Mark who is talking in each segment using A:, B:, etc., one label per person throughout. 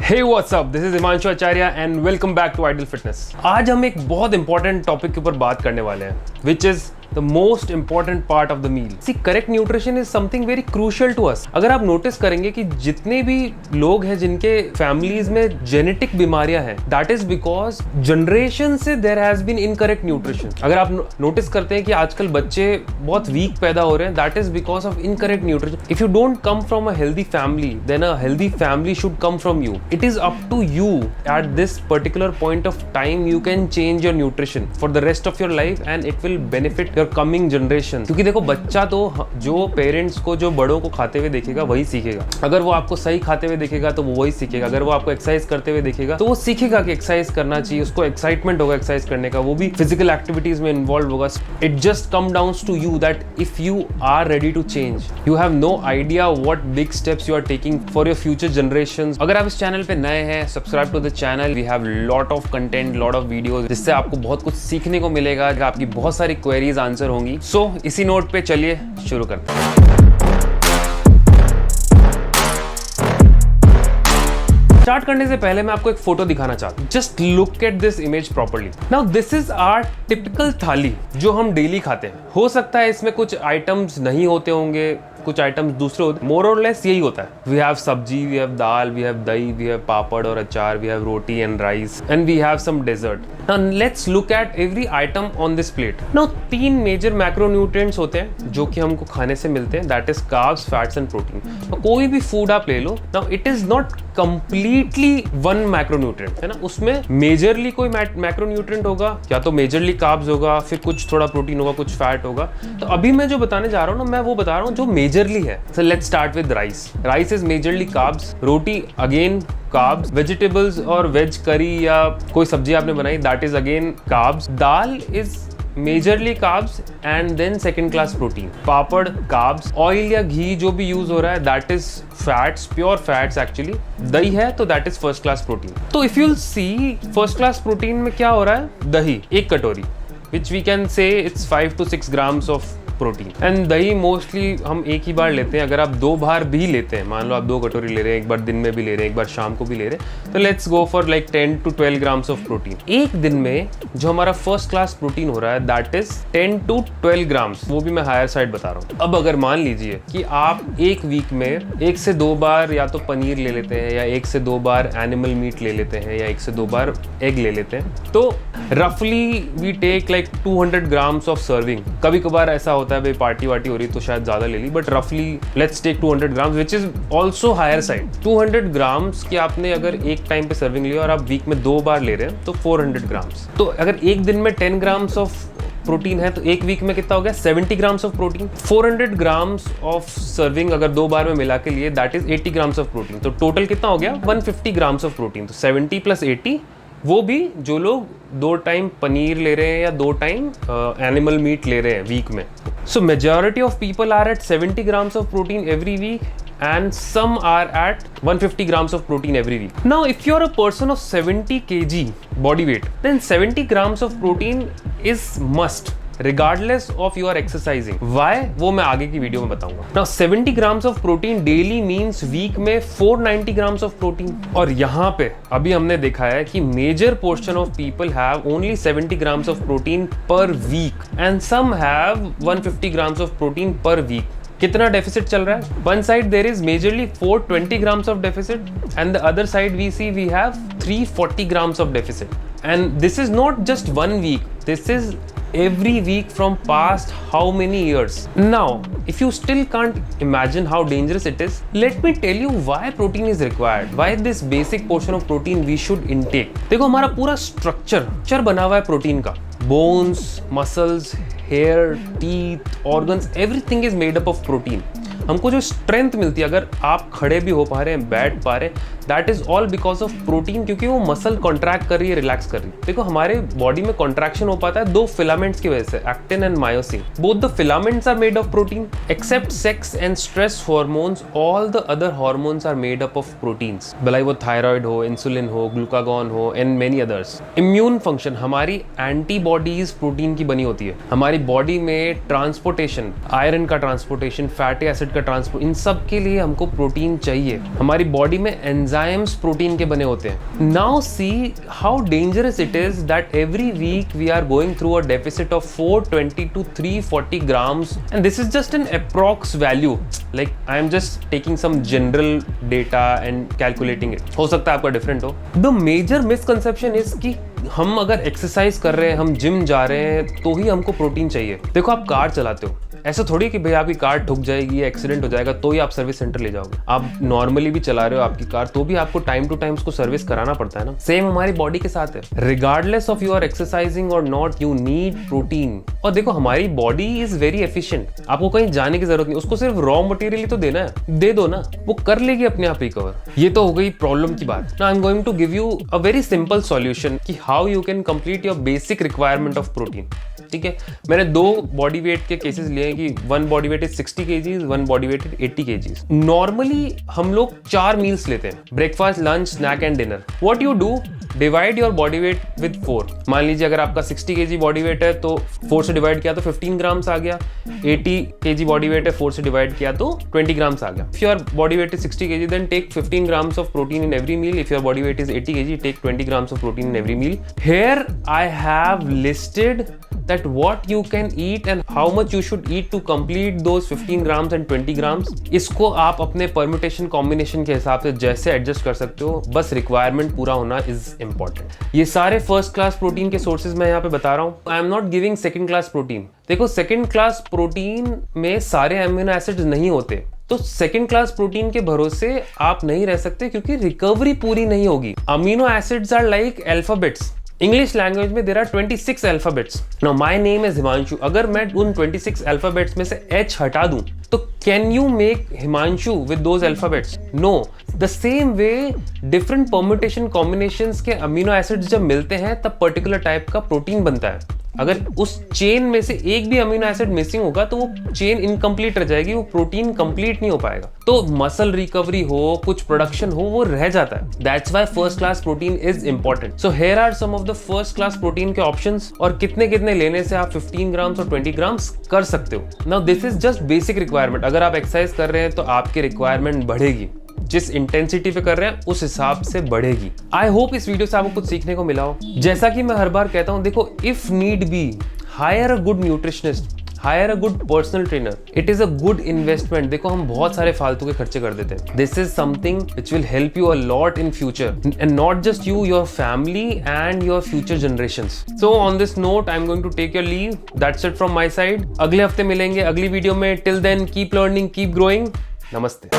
A: Hey what's up, this is Himanshu Acharya and welcome back to Ideal Fitness। आज हम एक बहुत important topic के ऊपर बात करने वाले हैं which is the most important part of the meal। See, correct nutrition is something very crucial to us। अगर आप नोटिस करेंगे कि जितने भी लोग हैं जिनके फैमिलीज में जेनेटिक बीमारियां हैं, that is because जनरेशन से there has been incorrect nutrition। अगर आप नोटिस करते हैं कि आजकल बच्चे बहुत वीक पैदा हो रहे हैं, that is because of incorrect nutrition। If you don't come from a healthy family, then a healthy family should come from you। It is up to you at this particular point of time you can change your nutrition for the rest of your life and it will benefit your coming generation। क्योंकि देखो, बच्चा तो जो parents को, जो बड़ों को खाते हुए देखेगा वही सीखेगा। अगर वो आपको सही खाते हुए देखेगा तो वो वही सीखेगा। अगर वो आपको एक्सरसाइज करते हुए देखेगा तो वो सीखेगा कि एक्सरसाइज करना चाहिए, उसको एक्साइटमेंट होगा एक्सरसाइज करने का, वो भी फिजिकल एक्टिविटीज में इन्वॉल्व होगा। It just come down to you that if you are ready to change, you have no idea what big steps you are taking for your future generations. अगर आप इस channel पे नए हैं, subscribe to the channel. We have lot of content, lot of videos, जिससे आपको बहुत कुछ सीखने को मिलेगा, आपकी बहुत सारी क्वेरीज आंसर होंगी। सो इसी नोट पे चलिए शुरू करते हैं। स्टार्ट करने से पहले मैं आपको एक फोटो दिखाना चाहता हूँ। Just look at this image properly. Now this is our typical thali जो हम डेली खाते हैं। हो सकता है इसमें कुछ आइटम्स नहीं होते होंगे, कुछ आइटम्स दूसरे होते, मोर और लेस यही होता है। We have sabzi, we have dal, we have dahi, we have papad और achar, we have roti and rice and we have some dessert. Now let's look at every item on this plate. Now 3 major macronutrients होते हैं जो कि हमको खाने से मिलते हैं, that is carbs, fats and protein. तो कोई भी फूड आप ले लो, now it is not completely one macronutrient, है ना। उसमें मेजरली कोई मैक्रोन्यूट्रिएंट होगा, या तो मेजरली कार्ब्स होगा, फिर कुछ थोड़ा प्रोटीन होगा, कुछ फैट होगा। तो अभी मैं जो बताने जा रहा हूँ ना, मैं वो बता रहा हूँ जो मेजरली है। So let's start with rice. Rice is majorly carbs. Roti again carbs. Vegetables और veg curry या कोई सब्जी आपने बनाई, that is again carbs. Dal is majorly carbs and then second class protein. Papad carbs. Oil या घी जो भी use हो रहा है, that is fats, pure fats actually. दही है तो that is first class protein. तो if you'll see first class protein में क्या हो रहा है, दही 1 कटोरी, which we can say it's 5 to 6 grams of protein. And दही मोस्टली हम एक ही बार लेते हैं। अगर आप 2 बार भी लेते हैं, मान लो आप 2 कटोरी ले रहे हैं, एक बार दिन में भी ले रहे हैं, एक बार शाम को भी ले रहे हैं, तो let's go for like 10 to 12 grams of protein. एक दिन में जो हमारा फर्स्ट क्लास प्रोटीन हो रहा है, दैट इज 10 to 12 ग्राम्स। वो भी मैं हायर साइड बता रहा हूँ। अब अगर मान लीजिए कि आप एक वीक में 1 से 2 बार या तो पनीर ले लेते हैं, या 1 से 2 बार एनिमल मीट ले लेते हैं, या 1 से 2 बार एग ले लेते हैं, तो रफली we take like 200 grams of serving. कभी कभार ऐसा होता है भाई पार्टी वार्टी हो रही तो शायद ज्यादा ले ली, बट रफली let's take 200 grams which is also higher side. 200 grams की आपने अगर एक टाइम पे सर्विंग लिया और आप वीक में 2 बार ले रहे हैं तो 400 ग्राम्स। तो अगर एक दिन में 10 ग्राम्स ऑफ प्रोटीन है तो एक वीक में कितना हो गया, 70 grams of protein. 400 grams of serving अगर 2 बार में मिला के लिए, that is 80 grams of protein. तो टोटल कितना हो गया, 150 ग्राम्स ऑफ प्रोटीन। तो 70 + 80, वो भी जो लोग 2 टाइम पनीर ले रहे हैं या 2 टाइम एनिमल मीट ले रहे हैं वीक में। So majority of people are at 70 grams of protein every week and some are at 150 grams of protein every week. Now if you're a person of 70 kg body weight, then 70 grams of protein is must regardless of your exercising. Why? वो मैं आगे की video में बताऊंगा। Now 70 grams of protein daily means week में 490 grams of protein। और यहाँ पे अभी हमने देखा है कि major portion of people have only 70 grams of protein per week and some have 150 grams of protein per week। कितना डेफिसिट चल रहा है? One side there is majorly 420 grams of deficit and the other side we see we have 340 grams of deficit. And this is not just 1 week. This is every week from past how many years. Now, if you still can't imagine how dangerous it is, let me tell you why protein is required. Why this basic portion of protein we should intake. देखो, हमारा पूरा structure बना हुआ है protein का। Bones, muscles, hair, teeth, organs, everything is made up of protein. हमको जो strength मिलती है, अगर आप खड़े भी हो पा रहे हैं, बैठ पा रहे हैं, that is all because of protein, क्योंकि वो मसल कॉन्ट्रैक्ट कर रही है, रिलैक्स कर रही है। देखो, हमारे बॉडी में कॉन्ट्रैक्शन हो पाता है 2 फिलामेंट्स की वजह से, actin and myosin. Both the filaments are made of protein. Except sex and stress hormones, all the other hormones are made up of proteins. भले वो थायराइड हो, इंसुलिन हो, ग्लूकागॉन हो and many others. Immune function, हमारी antibodies protein की बनी होती है। हमारी बॉडी में ट्रांसपोर्टेशन, आयरन का ट्रांसपोर्टेशन, फैटी एसिड का ट्रांसपोर्ट, इन सब के लिए हमको प्रोटीन चाहिए। हमारी बॉडी में एंजाइम एंजाइम्स प्रोटीन के बने होते हैं। Now see how dangerous it is that every week we are going through a deficit of 420 to 340 grams and this is just an approx value, like I am just taking some general data and calculating it. हो सकता है आपका different हो। The major misconception is कि हम अगर exercise कर रहे हैं, हम जिम जा रहे हैं तो ही हमको प्रोटीन चाहिए। देखो आप कार चलाते हो, ऐसा थोड़ी कि भाई आपकी कार ठुक जाएगी, एक्सीडेंट हो जाएगा तो ही आप सर्विस सेंटर ले जाओगे। आप नॉर्मली भी चला रहे हो आपकी कार तो भी आपको टाइम टू टाइम उसको सर्विस कराना पड़ता है ना। सेम हमारी बॉडी के साथ है, regardless of you are exercising और नॉट, यू नीड प्रोटीन। और देखो हमारी बॉडी इज वेरी एफिशिएंट, आपको कहीं जाने की जरूरत नहीं, उसको सिर्फ रॉ मटेरियल ही तो देना है, दे दो ना, वो कर लेगी अपने आप रिकवर। ये तो हो गई प्रॉब्लम की बात। Now I am going to give you a very simple solution कि how you can complete your basic requirement of protein. ठीक है, मैंने 2 बॉडी वेट के केसेस लिए हैं कि 1 body weight is 60 kgs, 1 body weight is 80 kgs। Normally हम लोग 4 मील्स लेते हैं, breakfast, lunch, snack and dinner. What you do, divide your body weight with 4। मान लीजिए अगर आपका 60 kg बॉडी वेट है तो 4 से डिवाइड किया तो 15 ग्राम्स आ गया। 80 kg बॉडी वेट है, 4 से डिवाइड किया तो 20 ग्राम्स आ गया। If your body weight is 60 kg then take 15 grams of protein in every meal. If your body weight is 80 kg, take 20 grams of protein in every meal. Here I have listed that what you can eat and how much you should eat to complete those 15 grams and 20 grams. इसको आप अपने permutation combination के हिसाब से जैसे adjust कर सकते हो, बस रिक्वायरमेंट पूरा होना इज इंपॉर्टेंट। ये सारे फर्स्ट क्लास प्रोटीन के सोर्सेज मैं यहाँ पे बता रहा हूँ। I am not giving second class protein. देखो सेकंड क्लास प्रोटीन में सारे अमीनो एसिड्स नहीं होते, तो सेकेंड क्लास प्रोटीन के भरोसे आप नहीं रह सकते क्योंकि रिकवरी पूरी नहीं होगी। Amino acids are like alphabets. English language में there are 26 alphabets. Now my name is Himanshu. अगर मैं उन 26 अल्फाबेट्स में से H हटा दूं तो can you make Himanshu with those alphabets? No. The same way different permutation combinations के अमीनो एसिड्स जब मिलते हैं तब पर्टिकुलर टाइप का प्रोटीन बनता है। अगर उस चेन में से एक भी अमीनो एसिड मिसिंग होगा तो वो चेन इनकम्प्लीट रह जाएगी, वो प्रोटीन कंप्लीट नहीं हो पाएगा। तो मसल रिकवरी हो, कुछ प्रोडक्शन हो, वो रह जाता है। That's why first class protein is important. So here are some of the first class protein के ऑप्शंस और कितने कितने लेने से आप 15 ग्राम्स और 20 ग्राम्स कर सकते हो। Now this is just basic requirement. अगर आप एक्सरसाइज कर रहे हैं तो आपकी रिक्वायरमेंट बढ़ेगी, जिस इंटेंसिटी पे कर रहे हैं उस हिसाब से बढ़ेगी। आई होप इस वीडियो से आपको कुछ सीखने को मिला हो। जैसा कि मैं हर बार कहता हूं, देखो if need be higher a good nutritionist, higher a good personal trainer, it is a good investment. देखो हम बहुत सारे फालतू के खर्चे कर देते हैं। This is something which will help you a lot in future and not just you, your family and your future generations. So on this note I am going to take your leave. That's it from my side. अगले हफ्ते मिलेंगे अगली video में। Till then keep learning, keep growing. नमस्ते।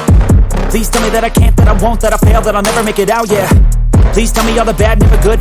B: Please tell me that I can't, that I won't, that I fail, that I'll never make it out, yeah. Please tell me all the bad, never good.